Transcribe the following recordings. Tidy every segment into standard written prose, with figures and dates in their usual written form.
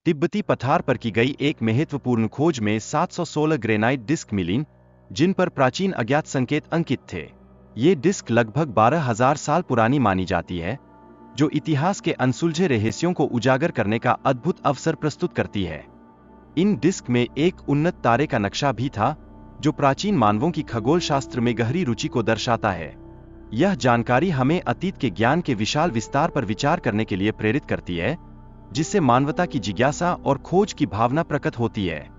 तिब्बती पठार पर की गई एक महत्वपूर्ण खोज में 716 ग्रेनाइट डिस्क मिली, जिन पर प्राचीन अज्ञात संकेत अंकित थे। ये डिस्क लगभग 12,000 साल पुरानी मानी जाती है, जो इतिहास के अनसुलझे रहस्यों को उजागर करने का अद्भुत अवसर प्रस्तुत करती है। इन डिस्क में एक उन्नत तारे का नक्शा भी था, जो प्राचीन मानवों की खगोल शास्त्र में गहरी रुचि को दर्शाता है। यह जानकारी हमें अतीत के ज्ञान के विशाल विस्तार पर विचार करने के लिए प्रेरित करती है, जिससे मानवता की जिज्ञासा और खोज की भावना प्रकट होती है।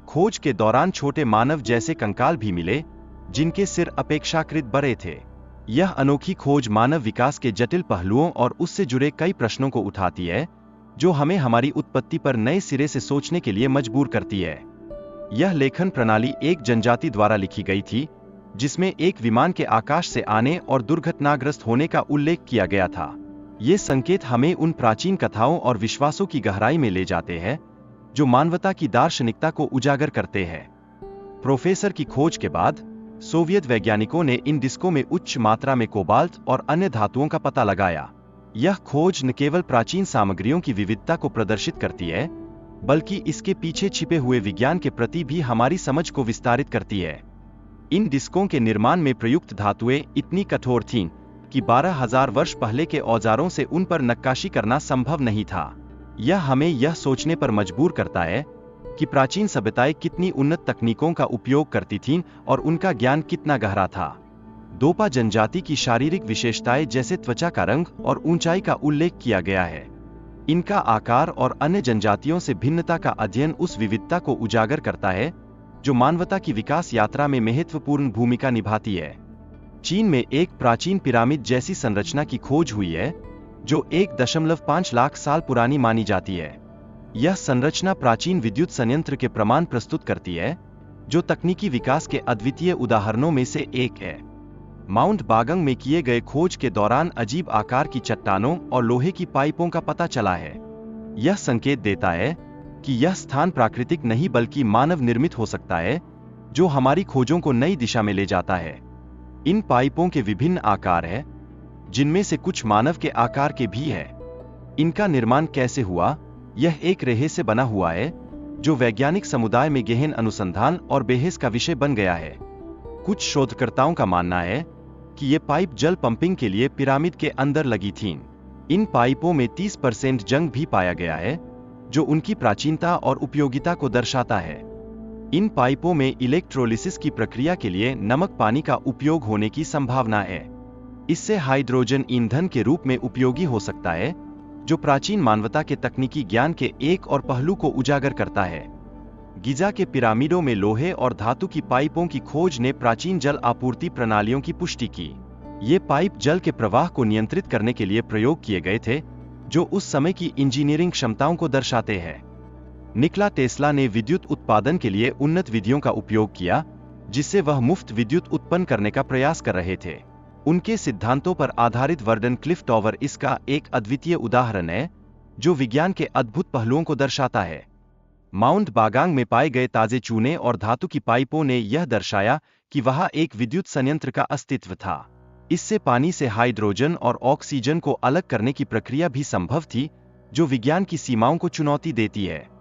खोज के दौरान छोटे मानव जैसे कंकाल भी मिले, जिनके सिर अपेक्षाकृत बड़े थे। यह अनोखी खोज मानव विकास के जटिल पहलुओं और उससे जुड़े कई प्रश्नों को उठाती है, जो हमें हमारी उत्पत्ति पर नए सिरे से सोचने के लिए मजबूर करती है। यह लेखन प्रणाली एक जनजाति द्वारा लिखी गई थी, जिसमें एक विमान के आकाश से आने और दुर्घटनाग्रस्त होने का उल्लेख किया गया था। ये संकेत हमें उन प्राचीन कथाओं और विश्वासों की गहराई में ले जाते हैं, जो मानवता की दार्शनिकता को उजागर करते हैं। प्रोफेसर की खोज के बाद सोवियत वैज्ञानिकों ने इन डिस्कों में उच्च मात्रा में कोबाल्ट और अन्य धातुओं का पता लगाया। यह खोज न केवल प्राचीन सामग्रियों की विविधता को प्रदर्शित करती है, बल्कि इसके पीछे छिपे हुए विज्ञान के प्रति भी हमारी समझ को विस्तारित करती है। इन डिस्कों के निर्माण में प्रयुक्त धातुएं इतनी कठोर थीं कि 12,000 वर्ष पहले के औजारों से उन पर नक्काशी करना संभव नहीं था। यह हमें यह सोचने पर मजबूर करता है कि प्राचीन सभ्यताएं कितनी उन्नत तकनीकों का उपयोग करती थीं और उनका ज्ञान कितना गहरा था। दोपा जनजाति की शारीरिक विशेषताएं जैसे त्वचा का रंग और ऊंचाई का उल्लेख किया गया है। इनका आकार और अन्य जनजातियों से भिन्नता का अध्ययन उस विविधता को उजागर करता है, जो मानवता की विकास यात्रा में महत्वपूर्ण भूमिका निभाती है। चीन में एक प्राचीन पिरामिड जैसी संरचना की खोज हुई है, जो 1.5 लाख साल पुरानी मानी जाती है। यह संरचना प्राचीन विद्युत संयंत्र के प्रमाण प्रस्तुत करती है, जो तकनीकी विकास के अद्वितीय उदाहरणों में से एक है। माउंट बागंग में किए गए खोज के दौरान अजीब आकार की चट्टानों और लोहे की पाइपों का पता चला है। यह संकेत देता है कि यह स्थान प्राकृतिक नहीं बल्कि मानव निर्मित हो सकता है, जो हमारी खोजों को नई दिशा में ले जाता है। इन पाइपों के विभिन्न आकार हैं, जिनमें से कुछ मानव के आकार के भी हैं। इनका निर्माण कैसे हुआ, यह एक रहस्य बना हुआ है, जो वैज्ञानिक समुदाय में गहन अनुसंधान और बहस का विषय बन गया है। कुछ शोधकर्ताओं का मानना है कि ये पाइप जल पंपिंग के लिए पिरामिड के अंदर लगी थीं। इन पाइपों में 30% जंग भी पाया गया है, जो उनकी प्राचीनता और उपयोगिता को दर्शाता है। इन पाइपों में इलेक्ट्रोलिसिस की प्रक्रिया के लिए नमक पानी का उपयोग होने की संभावना है। इससे हाइड्रोजन ईंधन के रूप में उपयोगी हो सकता है, जो प्राचीन मानवता के तकनीकी ज्ञान के एक और पहलू को उजागर करता है। गिजा के पिरामिडों में लोहे और धातु की पाइपों की खोज ने प्राचीन जल आपूर्ति प्रणालियों की पुष्टि की। ये पाइप जल के प्रवाह को नियंत्रित करने के लिए प्रयोग किए गए थे, जो उस समय की इंजीनियरिंग क्षमताओं को दर्शाते हैं। निकोला टेस्ला ने विद्युत उत्पादन के लिए उन्नत विधियों का उपयोग किया, जिससे वह मुफ्त विद्युत उत्पन्न करने का प्रयास कर रहे थे। उनके सिद्धांतों पर आधारित वर्डन क्लिफ टॉवर इसका एक अद्वितीय उदाहरण है, जो विज्ञान के अद्भुत पहलुओं को दर्शाता है। माउंट बागांग में पाए गए ताजे चूने और धातु की पाइपों ने यह दर्शाया कि वहां एक विद्युत संयंत्र का अस्तित्व था। इससे पानी से हाइड्रोजन और ऑक्सीजन को अलग करने की प्रक्रिया भी संभव थी, जो विज्ञान की सीमाओं को चुनौती देती है।